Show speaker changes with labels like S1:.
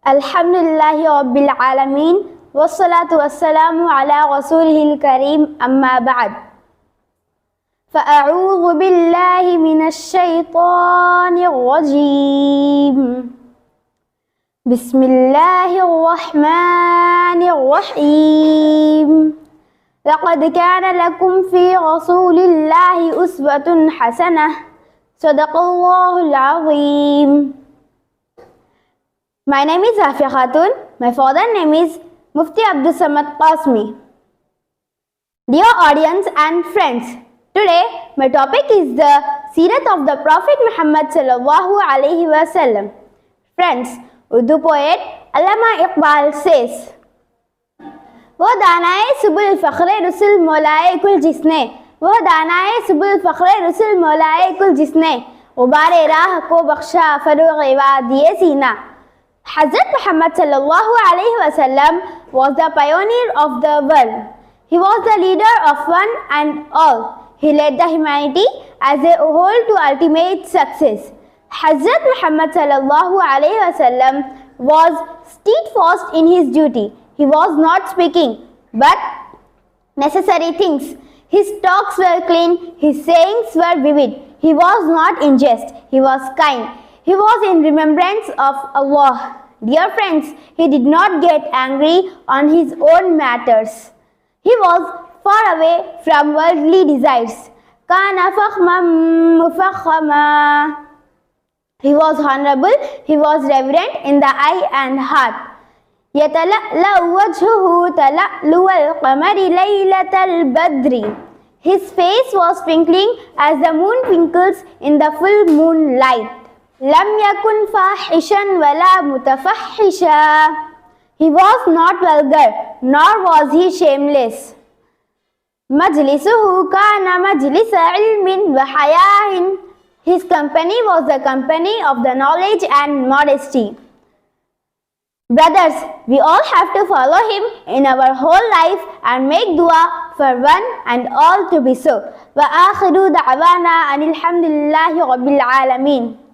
S1: الحمد لله رب العالمين والصلاة والسلام على رسوله الكريم أما بعد فأعوذ بالله من الشيطان الرجيم بسم الله الرحمن الرحيم لقد كان لكم في رسول الله أسوة حسنة صدق الله العظيم. My name is Afia Khatun. My father's name is Mufti Abdul Samad Qasmi. Dear audience and friends, today my topic is the Seerat of the Prophet Muhammad sallallahu alaihi wasallam. Friends, Urdu poet Allama Iqbal says, वो दानाए सुबुल फ़ख्रे रसूल मौलाए कुल जिसने, वो दानाए सुबुल फ़ख्रे रसूल मौलाए कुल जिसने, गुबारे राह को बख्शा फरूग़ वादिये सीना. Hazrat Muhammad sallallahu alaihi wasallam was the pioneer of the world. He was the leader of one and all. He led the humanity as a whole to ultimate success. Hazrat Muhammad sallallahu alaihi wasallam was steadfast in his duty. He was not speaking but necessary things. His talks were clean, his sayings were vivid. He was not in jest, he was kind. He was in remembrance of Allah. Dear friends, he did not get angry on his own matters. He was far away from worldly desires. Kana fakhman mufakhama. He was honorable, he was reverent in the eye and heart. يتلألأ وجهه تلألؤ القمر ليلة البدر. His face was twinkling as the moon twinkles in the full moonlight. لم يكن فاحشا ولا متفحشا. He was not vulgar, nor was he shameless. مجلسه كان مجلس علم وحياء. His company was the company of the knowledge and modesty. Brothers, we all have to follow him in our whole life and make dua for one and all to be so. وآخر دعوانا أن الحمد لله رب العالمين.